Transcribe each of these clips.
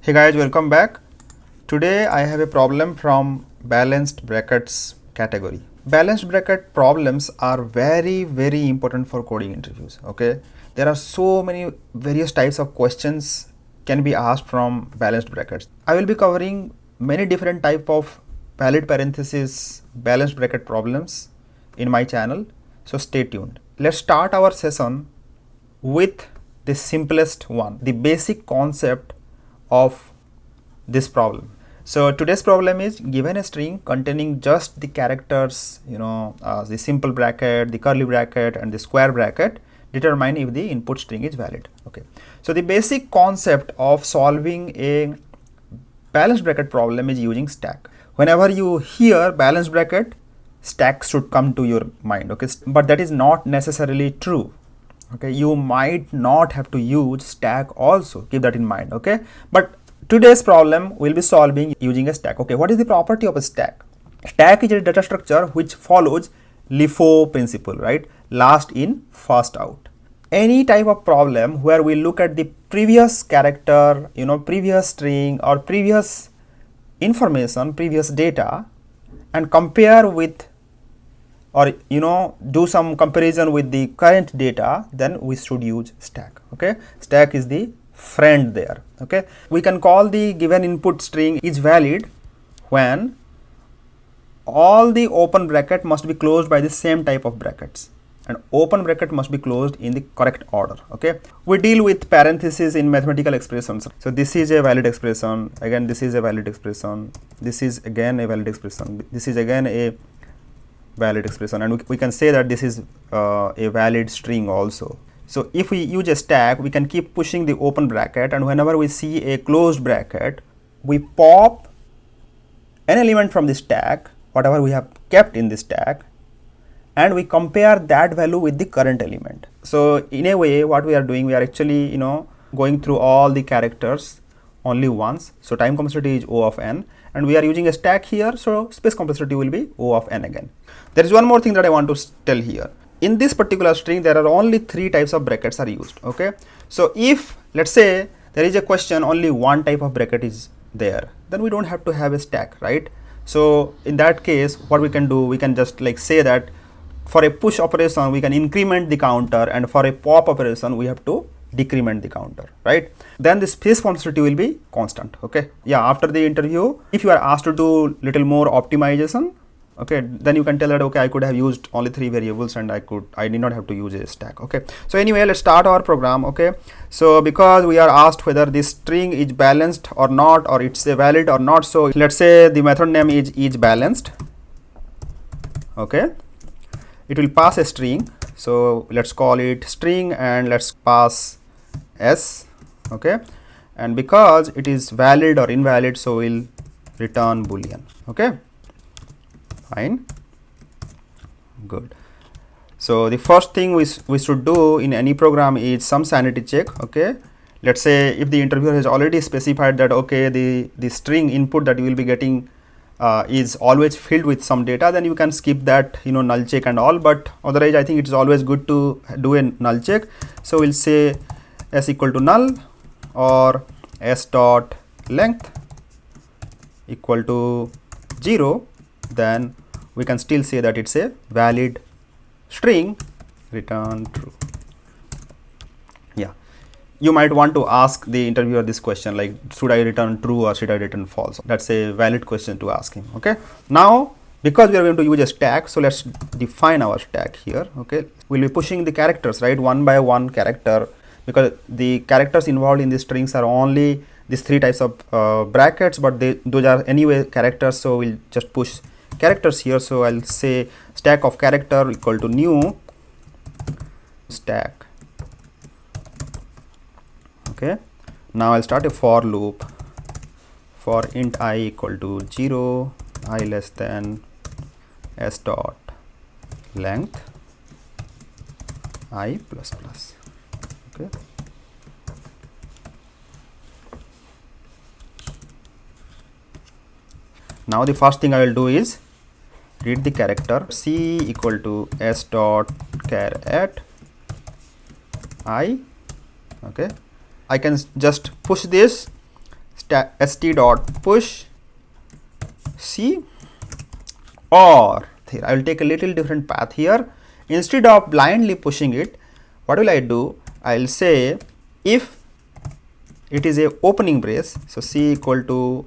Hey guys, welcome back. Today I have a problem from balanced brackets category. Balanced bracket problems are very important for coding interviews. Okay, there are so many various types of questions can be asked from balanced brackets. I will be covering many different type of valid parenthesis balanced bracket problems in my channel, so stay tuned. Let's start our session with the simplest one, the basic concept of this problem. So today's problem is given a string containing just the characters, the simple bracket, the curly bracket and the square bracket, determine if the input string is valid. Okay, so the basic concept of solving a balanced bracket problem is using stack. Whenever you hear balanced bracket, stack should come to your mind. Okay, but that is not necessarily true. Okay, you might not have to use stack also, keep that in mind. Okay, but today's problem will be solving using a stack. Okay, what is the property of a stack? Stack is a data structure which follows LIFO principle, right? Last in, first out. Any type of problem where we look at the previous character, previous string or previous information, previous data, and compare with or do some comparison with the current data, then we should use stack. Okay, stack is the friend there. Okay, we can call the given input string is valid when all the open bracket must be closed by the same type of brackets and open bracket must be closed in the correct order. Okay, we deal with parentheses in mathematical expressions. So this is a valid expression, again this is a valid expression, this is again a valid expression, this is again a valid expression, and we can say that this is a valid string also. So if we use a stack, we can keep pushing the open bracket, and whenever we see a closed bracket, we pop an element from the stack, whatever we have kept in the stack, and we compare that value with the current element. So in a way, what we are doing, we are actually going through all the characters only once. So time complexity is O of n, and we are using a stack here, so space complexity will be O of n again. There is one more thing that I want to tell here. In this particular string, there are only 3 types of brackets are used. Okay, so if let's say there is a question only one type of bracket is there, then we don't have to have a stack, right? So in that case, what we can do, we can just like say that for a push operation we can increment the counter, and for a pop operation we have to decrement the counter, right? Then the space complexity will be constant. Okay, yeah, after the interview, if you are asked to do little more optimization, okay, then you can tell that okay, I could have used only 3 variables and I did not have to use a stack. Okay, so anyway, let's start our program. Okay, so because we are asked whether this string is balanced or not, or it's a valid or not, so let's say the method name is balanced. Okay, it will pass a string, so let's call it string and let's pass s. Okay, and because it is valid or invalid, so we'll return boolean. Okay, fine, good. So the first thing we should do in any program is some sanity check. Okay, let's say if the interviewer has already specified that okay, the string input that you will be getting is always filled with some data, then you can skip that null check and all, but otherwise I think it's always good to do a null check. So we'll say s equal to null or s dot length equal to 0, then we can still say that it's a valid string, return true. Yeah, you might want to ask the interviewer this question, like should I return true or should I return false? That's a valid question to ask him. Okay, now because we are going to use a stack, so let's define our stack here. Okay, we'll be pushing the characters, right, one by one character, because the characters involved in the strings are only these 3 types of brackets, but those are anyway characters, so we'll just push characters here. So I'll say stack of character equal to new stack. Okay, now I'll start a for loop for int I equal to 0, I less than s dot length I plus plus. Okay, now the first thing I will do is read the character c equal to s dot char at I. Okay, I can just push this st dot push c, or here I will take a little different path here. Instead of blindly pushing it, what will I do? I will say if it is a opening brace, so c equal to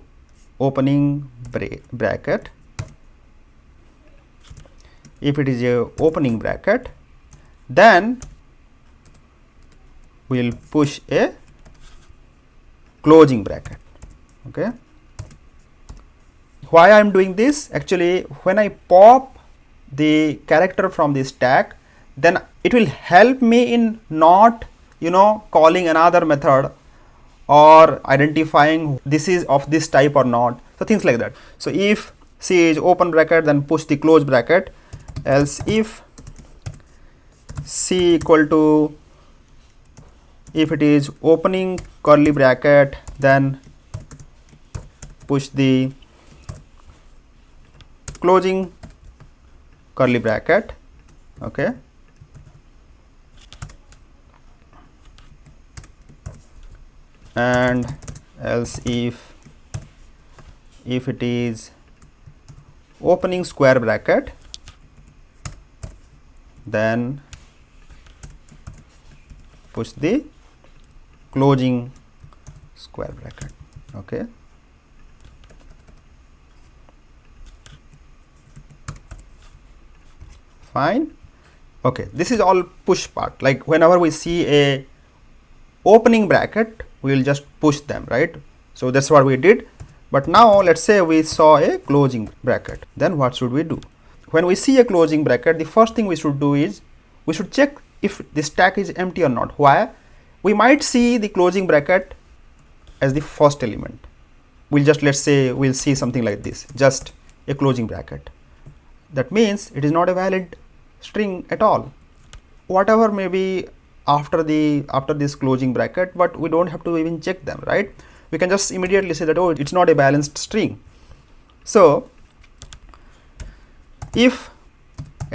opening bracket. If it is a opening bracket, then we will push a closing bracket. Okay. Why I am doing this? Actually, when I pop the character from the stack, then it will help me in not, calling another method or identifying this is of this type or not. So things like that. So if c is open bracket, then push the close bracket. Else if c equal to, if it is opening curly bracket, then push the closing curly bracket. Okay. And else if it is opening square bracket, then push the closing square bracket. Okay. Fine. Okay, this is all push part. Like whenever we see a opening bracket, we will just push them, right? So that's what we did. But now let's say we saw a closing bracket, then what should we do? When we see a closing bracket, the first thing we should do is we should check if the stack is empty or not. Why? We might see the closing bracket as the first element. We'll just, let's say we'll see something like this, just a closing bracket. That means it is not a valid string at all. Whatever may be after this closing bracket, but we don't have to even check them, right? We can just immediately say that, oh, it's not a balanced string. So if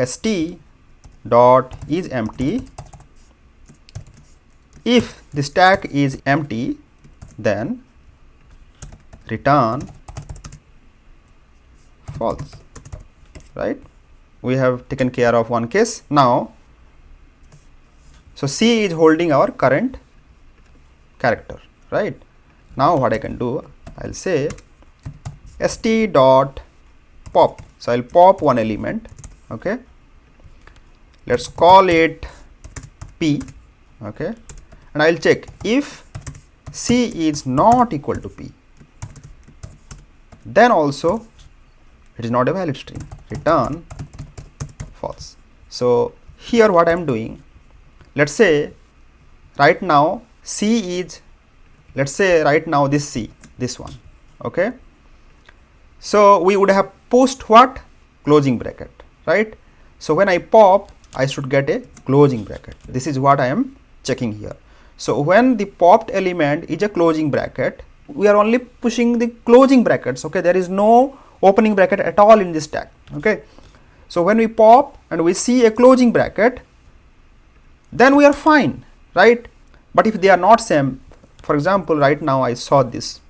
st dot is empty, if the stack is empty, then return false, right? We have taken care of one case. Now, so c is holding our current character, right? Now what I can do, I'll say st dot pop. So I'll pop one element. Okay, let's call it p. Okay, and I'll check if c is not equal to p, then also it is not a valid string. Return false. So here what I am doing, let's say right now c is, let's say right now this c, this one. Okay, so we would have pushed what? Closing bracket, right? So when I pop, I should get a closing bracket. This is what I am checking here. So when the popped element is a closing bracket, we are only pushing the closing brackets. Okay, there is no opening bracket at all in this stack. Okay, so when we pop and we see a closing bracket, then we are fine, right? But if they are not same, for example, right now I saw this.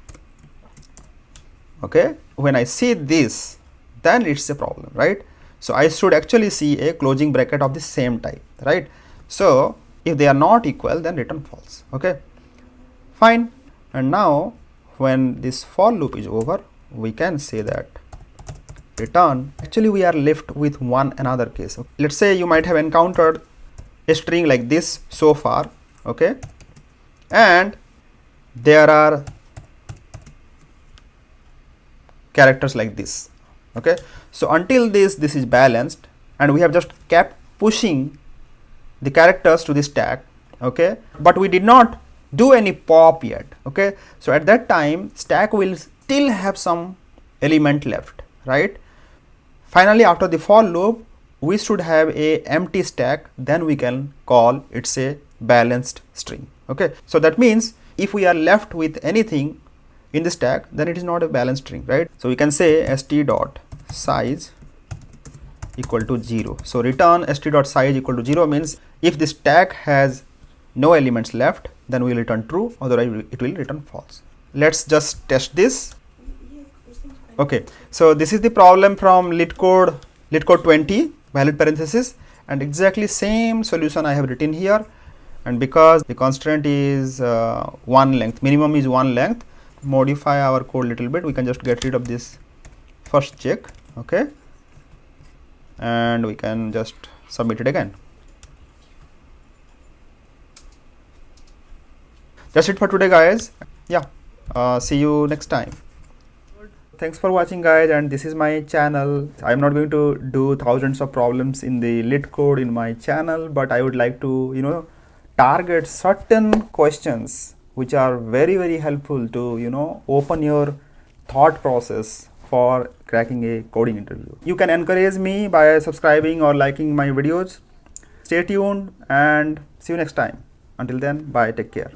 Okay, when I see this, then it's a problem, right? So I should actually see a closing bracket of the same type, right? So if they are not equal, then return false. Okay, fine. And now when this for loop is over, we can say that return. Actually we are left with one another case. Let's say you might have encountered a string like this so far. Okay, and there are characters like this. Okay, so until this is balanced, and we have just kept pushing the characters to the stack. Okay, but we did not do any pop yet. Okay, so at that time stack will still have some element left, right? Finally, after the for loop, we should have a empty stack, then we can call it's a balanced string. Okay, so that means if we are left with anything in the stack, then it is not a balanced string, right? So we can say st dot size equal to 0. So return st dot size equal to 0 means if the stack has no elements left, then we will return true, otherwise it will return false. let's just test this. Okay, so this is the problem from Leetcode 20 valid parenthesis, and exactly same solution I have written here. And because the constraint is one length, minimum is one length, modify our code little bit, we can just get rid of this first check. Okay, and we can just submit it again. That's it for today, guys. Yeah, see you next time. Thanks for watching, guys, and this is my channel. I'm not going to do thousands of problems in the Leetcode in my channel, but I would like to target certain questions which are very, very helpful to open your thought process for cracking a coding interview. You can encourage me by subscribing or liking my videos. Stay tuned and see you next time. Until then, bye, take care.